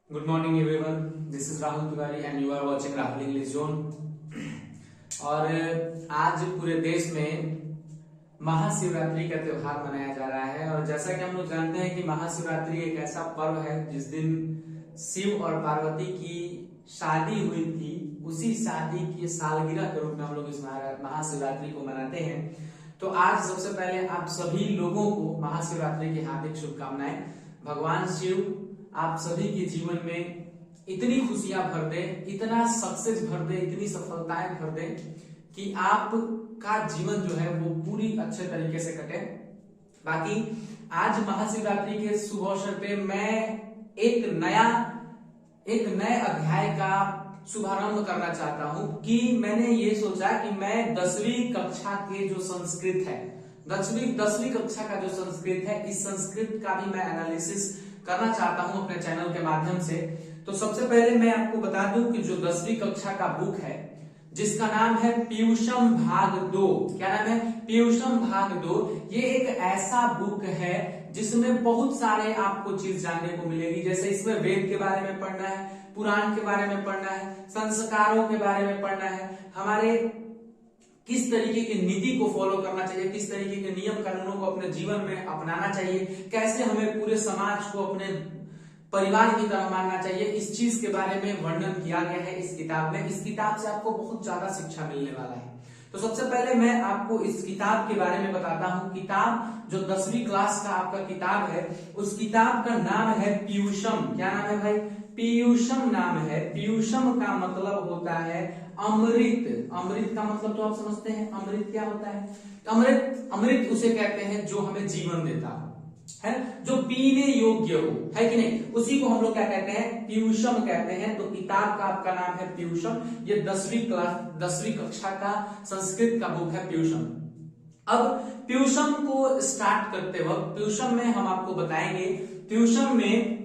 Good morning everyone. This is Rahul Tiwari and you are watching Rahul English Zone. और आज पूरे देश में महाशिवरात्रि का त्योहार मनाया जा रहा है और जैसा कि हम लोग जानते हैं कि महाशिवरात्रि एक ऐसा पर्व है जिस दिन शिव और पार्वती की शादी हुई थी। उसी शादी की सालगिरह के रूप में हम लोग इस महाशिवरात्रि को मनाते हैं। तो आज सबसे पहले आप सभी लोगों को महाशिवरात्रि की हार्दिक शुभकामनाएं। भगवान शिव आप सभी के जीवन में इतनी खुशियां भर दे, इतना सक्सेस भर दे, इतनी सफलताएं भर दे कि आपका जीवन जो है वो पूरी अच्छे तरीके से कटे। बाकी आज महाशिवरात्रि के शुभ अवसर पे मैं एक नए अध्याय का शुभारंभ करना चाहता हूं कि मैंने ये सोचा कि मैं 10वीं कक्षा के जो संस्कृत है, 10वीं कक्षा का जो संस्कृत है, इस संस्कृत का भी मैं एनालिसिस करना चाहता हूं अपने चैनल के माध्यम से। तो सबसे पहले मैं आपको बता दूं कि जो 10वीं कक्षा का बुक है जिसका नाम है पीयूषम भाग 2, क्या नाम है? पीयूषम भाग 2। ये एक ऐसा बुक है जिसमें बहुत सारे आपको चीज जानने को मिलेगी। जैसे इसमें वेद के बारे में पढ़ना है, पुराण के बारे में पढ़ना है, संस्कारों के बारे में पढ़ना है, हमारे किस तरीके की नीति को फॉलो करना चाहिए, किस तरीके के नियम कानूनों को अपने जीवन में अपनाना चाहिए, कैसे हमें पूरे समाज को अपने परिवार की तरह मानना चाहिए, इस चीज के बारे में वर्णन किया गया है इस किताब में। इस किताब से आपको बहुत ज्यादा शिक्षा मिलने वाला है। तो सबसे पहले मैं आपको इस किताब के बारे में बताता हूं। किताब जो 10वीं क्लास का आपका किताब है, उस किताब का नाम है पीयूषम। क्या नाम है भाई? पीयूषम नाम है। पीयूषम का मतलब होता है अमृत। अमृत का मतलब तो आप समझते हैं, अमृत क्या होता है? अमृत उसे कहते हैं जो हमें जीवन देता है, जो पीने योग्य हो, है कि नहीं? उसी को हम लोग क्या कहते हैं? पीयूषम कहते हैं। तो किताब का आपका नाम है पीयूषम। ये 10वीं कक्षा का संस्कृत का बुक है पीयूषम। अब पीयूषम को स्टार्ट करते वक्त पीयूषम में हम आपको बताएंगे, पीयूषम में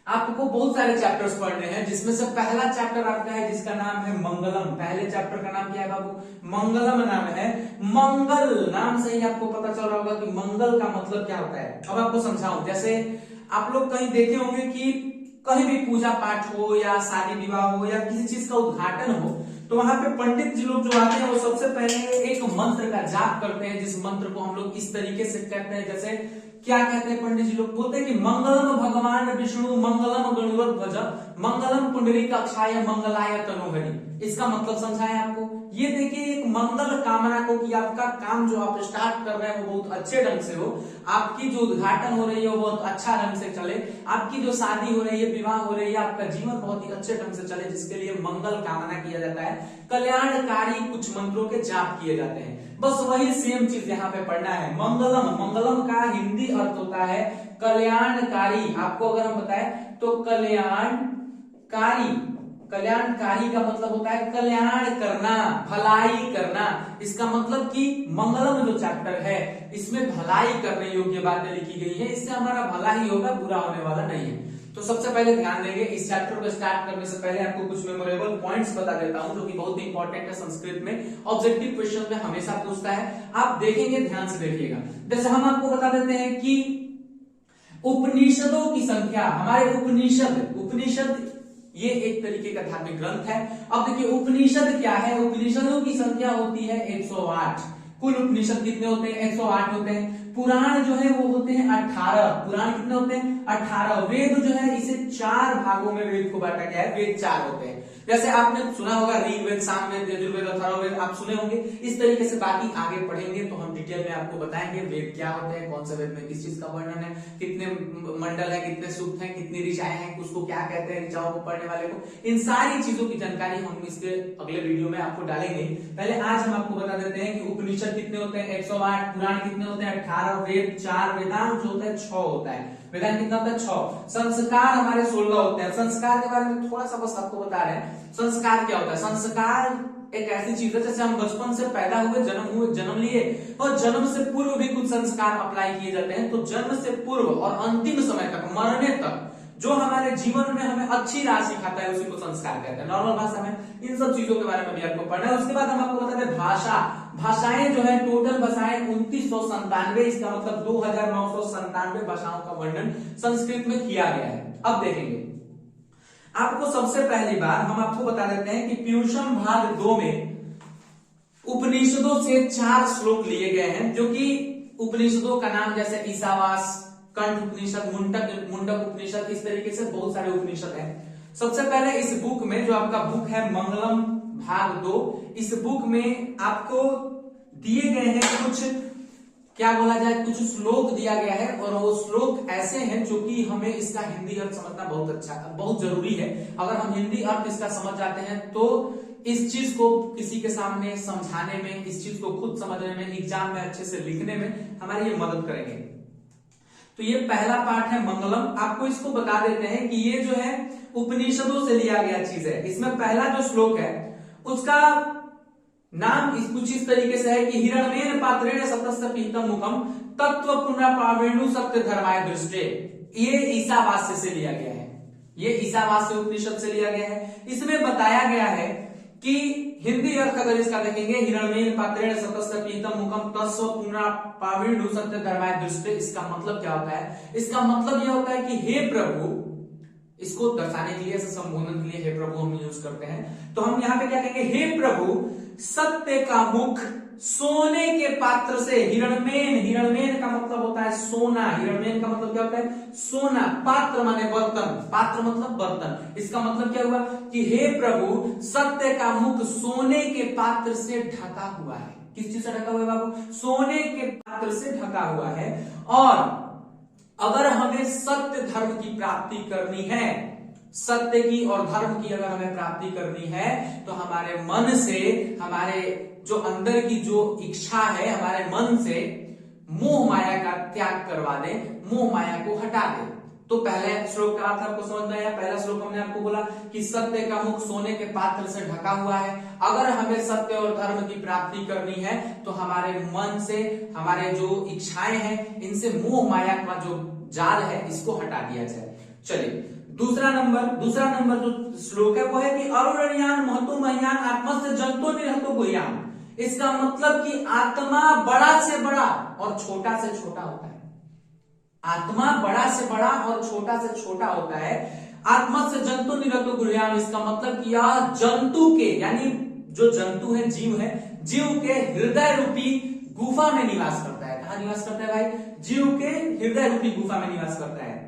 आपको बहुत सारे चैप्टर्स पढ़ने हैं, जिसमें से पहला चैप्टर आपका है जिसका नाम है मंगलम। पहले चैप्टर का नाम क्या है बाबू? मंगलम नाम है। मंगल नाम से ही आपको पता चल रहा होगा कि मंगल का मतलब क्या होता है। अब आपको समझाऊं, जैसे आप लोग कहीं देखे होंगे कि कहीं भी पूजा पाठ हो या शादी विवाह हो या किसी चीज का उद्घाटन हो, तो वहां पे पंडित जी लोग जो आते हैं वो सबसे पहले एक मंत्र का जाप करते हैं, जिस मंत्र को हम लोग इस तरीके से कहते हैं। जैसे क्या कहते हैं पंडित जी लोग? बोलते हैं कि मंगलम भगवान विष्णु मंगलम गणुध्वज मंगलम पुंडरीकाक्षाय मंगलाय तनोहरि। इसका मतलब समझाएं आपको। ये देखिए, एक मंगल कामना को कि आपका काम जो आप स्टार्ट कर रहे हैं वो बहुत अच्छे ढंग से हो, आपकी जो उद्घाटन हो रही है वो बहुत अच्छा ढंग से चले, आपकी जो शादी हो रही है, विवाह हो रही है, आपका जीवन बहुत ही अच्छे ढंग से चले, जिसके लिए मंगल कामना किया जाता है। कल्याणकारी कुछ मंत्रों के जाप किए जाते हैं। बस वही सेम चीज यहाँ पे पढ़ना है। मंगलम, मंगलम का हिंदी अर्थ होता है कल्याणकारी। आपको अगर हम बताएं तो कल्याणकारी, कल्याणकारी का मतलब होता है कल्याण करना, भलाई करना। इसका मतलब कि मंगलम जो चैप्टर है इसमें भलाई करने योग्य बातें लिखी गई है। इससे हमारा भला ही होगा, बुरा होने वाला नहीं है। तो सबसे पहले ध्यान देंगे, इस चैप्टर को स्टार्ट करने से पहले आपको कुछ मेमोरेबल पॉइंट्स बता देता हूं, जो कि बहुत इंपॉर्टेंट है। संस्कृत में ऑब्जेक्टिव क्वेश्चन में हमेशा पूछता है, आप देखेंगे, ध्यान से देखिएगा। जैसे हम आपको बता देते हैं कि उपनिषदों की संख्या, हमारे उपनिषद ये एक तरीके का धार्मिक ग्रंथ है। अब देखिए उपनिषद क्या है? उपनिषदों की संख्या होती है 108। कुल उपनिषद कितने होते हैं? 108 होते हैं। पुराण जो है वो होते हैं 18। पुराण कितने होते हैं? 18। वेद जो है इसे 4 भागों में वेद को बांटा गया है। वेद 4 होते हैं। जैसे आपने सुना होगा ऋग्वेद, सामवेद, यजुर्वेद, अथर्ववेद, आप सुने होंगे। इस तरीके से बाकी आगे पढ़ेंगे तो हम डिटेल में आपको बताएंगे वेद क्या होते हैं, कौन से वेद में किस चीज का वर्णन है, कितने मंडल है, कितने सूक्त हैं, कितनी ऋचाएं हैं, उसको क्या कहते हैं, ऋचाओं को पढ़ने वाले को। इन सारी चीजों की जानकारी हम इसके अगले वीडियो में आपको डालेंगे। पहले आज हम आपको बता देते हैं कि उपनिषद कितने होते हैं? 108। पुराण कितने होते हैं? 18। वेद 4। वेदांत जो होता है 6 होता है। वेदांत कितना होता है? 6। संस्कार हमारे 16 होते हैं। संस्कार के बारे में थोड़ा सा बस आपको बता रहे हैं। संस्कार क्या होता है? संस्कार एक ऐसी चीज है, जैसे हम बचपन से पैदा हुए, जन्म लिए और जन्म से पूर्व भी कुछ संस्कार अप्लाई किए जाते हैं। तो जन्म से पूर्व और अंतिम समय तक, मरने तक जो हमारे जीवन में हमें अच्छी राह सिखाता है उसी को संस्कार कहते हैं। नॉर्मल भाषा में इन सब चीजों के बारे में भी आपको पढ़ना है। उसके बाद हम आपको बताते हैं भाषा। भाषाएं जो है टोटल भाषाएं 2997, इसका मतलब 2997 भाषाओं का वर्णन संस्कृत में किया गया है। अब देखेंगे आपको सबसे पहली बार हम आपको बता देते हैं कि पीयूषम भाग 2 में उपनिषदों से 4 श्लोक लिए गए हैं, जो कि उपनिषदों का नाम जैसे ईशावास, कंठ उपनिषद, मुंडक उपनिषद, इस तरीके से बहुत सारे उपनिषद हैं। सबसे पहले इस बुक में, जो आपका बुक है मंगलम भाग 2, इस बुक में आपको दिए गए हैं कुछ, क्या बोला जाए, कुछ श्लोक दिया गया है, और वो श्लोक ऐसे हैं जो कि हमें इसका हिंदी अर्थ समझना बहुत जरूरी है। अगर हम हिंदी अर्थ इसका समझ जाते हैं तो इस चीज को किसी के सामने समझाने में, इस चीज को खुद समझने में, एग्जाम में अच्छे से लिखने में हमारी ये मदद करेंगे। तो ये पहला पार्ट है मंगलम। आपको इसको बता देते हैं कि ये जो है उपनिषदों से लिया गया चीज है। इसमें पहला जो श्लोक है उसका नाम कुछ इस तरीके से है कि हिरण्येन पात्रेण सतस्य पीतम मुखम तत्व पुनरापावेणु सत्य धर्माय दृष्टे। ये ईशावास्य से लिया गया है, ये ईशावास्य उपनिषद से लिया गया है। इसमें बताया गया है कि हिंदी अर्थ अगर इसका देखेंगे, हिरण्येन पात्रेण सतस्य पीतम मुखम तत्व पुनरापावेणु सत्य धर्माय दृष्टे, इसका मतलब क्या होता है? इसका मतलब यह होता है कि हे प्रभु, इसको दर्शाने के लिए, संबोधन के लिए हे प्रभु हम यूज करते हैं। तो हम यहाँ पे क्या कहेंगे? हे प्रभु, सत्य का मुख सोने के पात्र से, हिरण्येन का मतलब होता है सोना, हिरण्येन का मतलब क्या होता है? सोना। पात्र माने बर्तन, पात्र मतलब बर्तन। इसका मतलब क्या हुआ कि हे प्रभु, सत्य का मुख सोने के पात्र से ढका हुआ है। किस चीज से ढका हुआ है बाबू? सोने के पात्र से ढका हुआ है। और अगर हमें सत्य धर्म की प्राप्ति करनी है, सत्य की और धर्म की अगर हमें प्राप्ति करनी है, तो हमारे मन से, हमारे जो अंदर की जो इच्छा है, हमारे मन से मोह माया का त्याग करवा दे, मोह माया को हटा दे। तो पहले श्लोक का अर्थ आपको समझ में आया। पहला श्लोक हमने आपको बोला कि सत्य का मुख सोने के पात्र से ढका हुआ है। अगर हमें सत्य और धर्म की प्राप्ति करनी है तो हमारे मन से, हमारे जो इच्छाएं हैं, इनसे मोह माया का जो जाल है इसको हटा दिया जाए। चलिए दूसरा नंबर जो श्लोक है वो है कि अरुणयान महतो मह्यान आत्मस्य जंतो निरतो गुह्याम। इसका मतलब कि आत्मा बड़ा से बड़ा और छोटा से छोटा होता है। आत्मा बड़ा से बड़ा और छोटा से छोटा होता है। आत्मा से जंतु निरतो गुह्याम, इसका मतलब कि यह जंतु के, यानी जो जंतु है, जीव है, जीव के हृदय रूपी गुफा में निवास करता है। कहां निवास करता है भाई? जीव के हृदय रूपी गुफा में निवास करता है।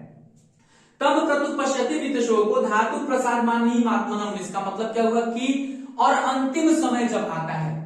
तब क्रतु पश्यति वित्तशो को धातु प्रसाद मानी आत्मनम। इसका मतलब क्या हुआ कि और अंतिम समय जब आता है,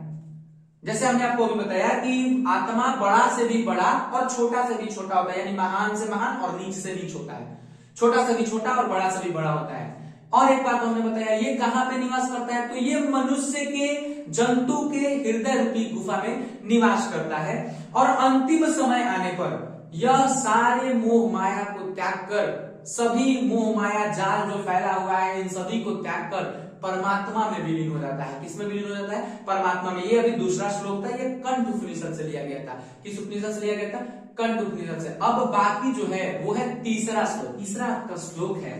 जैसे हमने आपको अभी बताया कि आत्मा बड़ा से भी बड़ा और छोटा से भी छोटा होता है, यानी महान से महान और नीच से नीच होता है, छोटा से भी छोटा और बड़ा से भी बड़ा होता है। और एक बात हमने बताया, ये कहां पे निवास करता है? तो ये मनुष्य के, जंतु के हृदय रूपी गुफा में निवास करता है। और अंतिम समय आने पर यह सारे मोह माया को त्याग कर, सभी मोह माया जाल जो फैला हुआ है, इन सभी को त्याग कर परमात्मा में विलीन हो जाता है। किसमें विलीन हो जाता है? परमात्मा में। ये अभी दूसरा श्लोक था, ये कंठ उपनिषद से लिया गया था। किस उपनिषद से लिया गया था? कंठ उपनिषद से। अब बाकी जो है वो है तीसरा श्लोक। तीसरा आपका श्लोक है,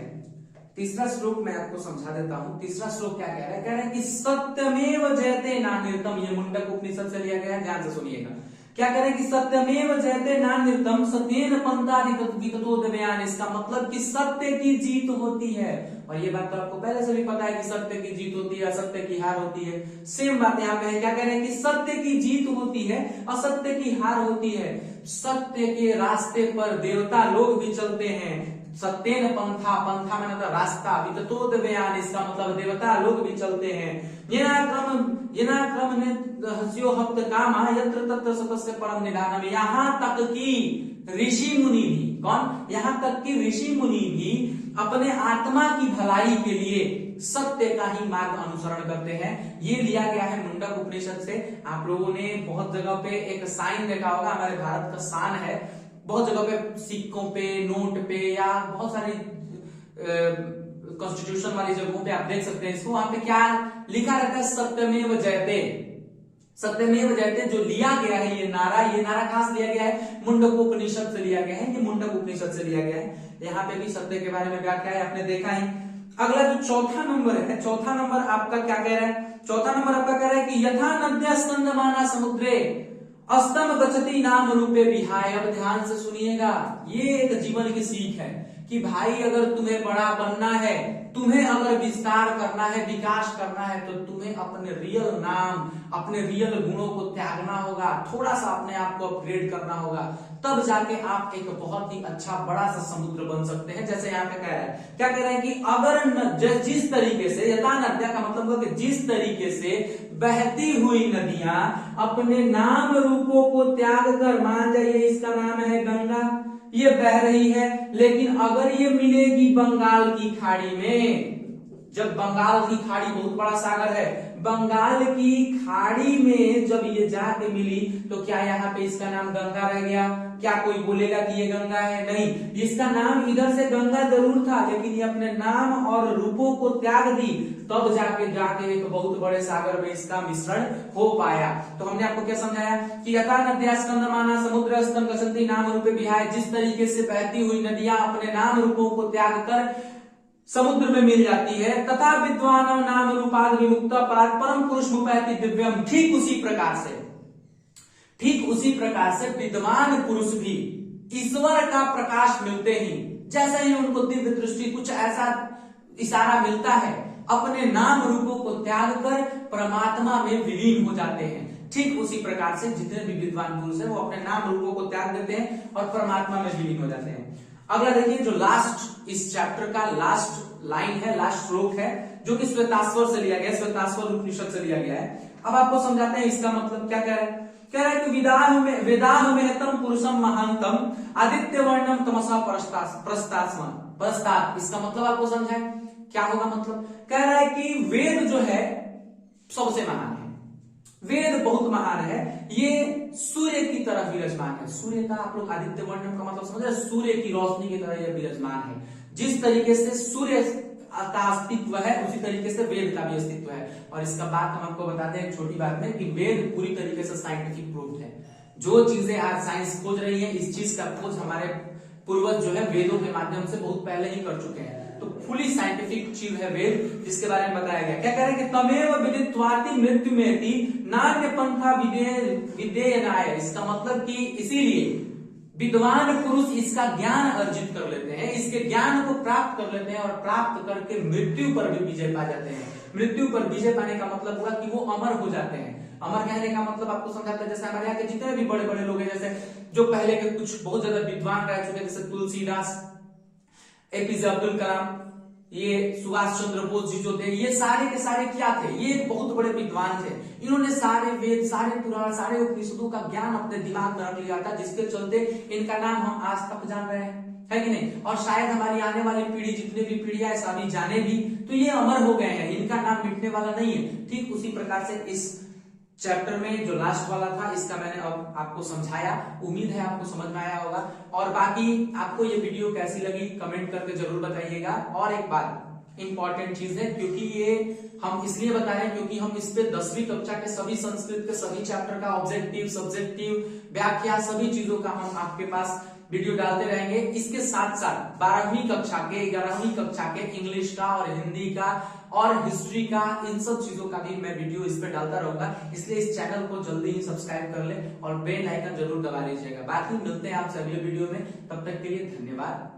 तीसरा श्लोक मैं आपको समझा देता हूं। तीसरा श्लोक क्या कह रहा है? कह रहा है कि सत्यमेव जयते नान्यतम। ये मुंडक उपनिषद से लिया गया है, ध्यान से सुनिएगा। क्या कह रहे हैं कि सत्यमेव जयते नान्यतम सत्येन पंथा विततो दमयान। इसका मतलब कि सत्य की जीत होती है। और ये बात तो आपको पहले से भी पता है कि सत्य की जीत होती है, असत्य की हार होती है। सेम बात यहाँ पे है। क्या कह रहे हैं कि सत्य की जीत होती है, असत्य की हार होती है। सत्य के रास्ते पर देवता लोग भी चलते हैं। सत्येन पंथा, पंथा में मतलब रास्ता, विततो दमयान, इसका मतलब देवता लोग भी चलते हैं। येनाक्रम ने हस्यो हप्त कामा यत्र तत्र सतस्य परम निधानम। यहाँ तक कि ऋषि मुनि भी, कौन? यहाँ तक कि ऋषि मुनि भी अपने आत्मा की भलाई के लिए सत्य का ही मार्ग अनुसरण करते हैं। ये लिया गया है मुंडक उपनिषद से। आप लोगों ने बहुत जगह पे एक साइन देखा होगा, हमारे भारत का शान है। बहुत जगह पे सिक्कों पे, नोट पे, या बहुत सारी कॉन्स्टिट्यूशन वाली जगहों पे आप देख सकते हैं इसको। वहां पे क्या लिखा रहता है? सत्यमेव जयते। सत्यमेव जयते जो लिया गया है, ये नारा कहां से लिया गया है? मुंडक उपनिषद से लिया गया है। ये मुंडक उपनिषद से लिया गया है। यहाँ पे भी सत्य के बारे में व्याख्या है, आपने देखा ही। अगला जो चौथा नंबर है, चौथा नंबर आपका क्या कह रहा है? चौथा नंबर आपका कह रहा है कि यथा नद्या स्कंदमाना समुद्रे अस्तम गच्छति नाम रूपे विहाय। अब ध्यान से सुनिएगा, ये एक जीवन की सीख है कि भाई अगर तुम्हें बड़ा बनना है, तुम्हें अगर विस्तार करना है, विकास करना है, तो तुम्हें अपने रियल नाम, अपने रियल गुणों को त्यागना होगा, थोड़ा सा अपने आप को अपग्रेड करना होगा, तब जाके आप एक बहुत ही अच्छा बड़ा सा समुद्र बन सकते हैं। जैसे यहाँ पे कह रहा है, क्या कह रहा है कि अगर जिस तरीके से, यथा नद्या का मतलब होगा कि जिस तरीके से बहती हुई नदियां अपने नाम रूपों को त्याग कर, मान जाइए इसका नाम है गंगा, ये बह रही है, लेकिन अगर ये मिलेगी बंगाल की खाड़ी में, जब बंगाल की खाड़ी बहुत बड़ा सागर है, बंगाल की खाड़ी में जब ये जाके मिली, तो क्या यहाँ पे इसका नाम गंगा रह गया? क्या कोई बोलेगा कि ये गंगा है? नहीं, इसका नाम इधर से गंगा जरूर था, लेकिन ये अपने नाम और रूपों को त्याग दी, तब जाके एक बहुत बड़े सागर में इसका मिश्रण हो पाया। तो हमने आपको क्या समझाया कि यथा नद्या स्कंदमाना समुद्र स्तम गच्छन्ति नाम रूपे विहाय, जिस तरीके से बहती हुई नदियां अपने नाम रूपों को त्याग कर समुद्र में मिल जाती है, तथा विद्वान नाम रूपाद विमुक्त परात् परम पुरुष मुपैति दिव्यम, ठीक उसी प्रकार से विद्वान पुरुष भी ईश्वर का प्रकाश मिलते ही, जैसे ही उनको दिव्य दृष्टि, कुछ ऐसा इशारा मिलता है, अपने नाम रूपों को त्याग कर परमात्मा में विलीन हो जाते हैं। ठीक उसी प्रकार से जितने भी विद्वान पुरुष है वो अपने नाम रूपों को त्याग देते हैं और परमात्मा में विलीन हो जाते हैं। अगला देखिए, जो लास्ट इस चैप्टर का लास्ट लाइन है, लास्ट श्लोक है, जो कि श्वेताश्वर से लिया गया, श्वेताश्वर उपनिषद से लिया गया है। अब आपको समझाते हैं इसका मतलब क्या कह रहा है। कह रहा है कि वेदाह मेहतम पुरुषम महांतम आदित्य वर्णम तमसा प्रस्तात्म, इसका मतलब आपको समझाए क्या होगा। मतलब कह रहा है कि वेद जो है सबसे महान है, वेद बहुत महान है, ये सूर्य की तरह विराजमान है। सूर्य का आप लोग आदित्य वर्णन का मतलब समझ रहे, सूर्य की रोशनी की तरह यह विराजमान है। जिस तरीके से सूर्य का अस्तित्व है, उसी तरीके से वेद का भी अस्तित्व है। और इसका बात हम आपको बताते हैं एक छोटी बात में, कि वेद पूरी तरीके से साइंटिफिक प्रूफ है। जो चीजें आज साइंस खोज रही है, इस चीज का खोज हमारे पूर्वज जो है वेदों के माध्यम से बहुत पहले ही कर चुके हैं। तो फुली साइंटिफिक चीज है वेद, जिसके बारे में बताया गया। क्या कह रहे हैं कि तमेव विदित्वाति मृत्यु में नान्य पंथा विदेयनाय, इसका मतलब कि इसीलिए विद्वान पुरुष इसका ज्ञान अर्जित कर लेते हैं, इसके ज्ञान को प्राप्त कर लेते हैं और प्राप्त करके मृत्यु पर भी विजय पा जाते हैं। मृत्यु पर विजय पाने का मतलब हुआ कि वो अमर हो जाते हैं। अमर कहने का मतलब आपको समझाता है, जैसे हमारे यहाँ के जितने भी बड़े बड़े लोग हैं, जैसे जो पहले के कुछ बहुत ज्यादा विद्वान रह चुके, जैसे तुलसीदास, एपीजे अब्दुल कलाम, ये सुभाष चंद्र बोस जी जो थे, ये सारे के सारे क्या थे, ये बहुत बड़े विद्वान थे। इन्होंने सारे वेद, सारे पुराण, सारे उपनिषदों का ज्ञान अपने दिमाग में रख लिया था, जिसके चलते इनका नाम हम आज तक जान रहे हैं, है कि नहीं। और शायद हमारी आने वाली पीढ़ी, जितने भी पीढ़ियां सभी जाने भी, तो ये अमर हो गए हैं, इनका नाम मिटने वाला नहीं है। ठीक उसी प्रकार से इस चैप्टर में जो लास्ट वाला था, इसका मैंने अब आपको समझाया, उम्मीद है आपको समझ में आया होगा। और बाकी आपको ये वीडियो कैसी लगी कमेंट करके जरूर बताइएगा। और एक बात इंपॉर्टेंट चीज है, क्योंकि ये हम इसलिए बता रहे हैं क्योंकि हम इस पे 10वीं कक्षा के सभी संस्कृत के सभी चैप्टर का ऑब्जेक्टिव, सब्जेक्टिव, व्याख्या, सभी चीजों का हम आपके पास वीडियो डालते रहेंगे। इसके साथ साथ 12वीं कक्षा के, 11वीं कक्षा के इंग्लिश का और हिंदी का और हिस्ट्री का, इन सब चीजों का भी मैं वीडियो इस पे डालता रहूंगा। इसलिए इस चैनल को जल्दी ही सब्सक्राइब कर ले और बेल आइकन जरूर दबा लीजिएगा। बाकी मिलते हैं आपसे अगले वीडियो में, तब तक के लिए धन्यवाद।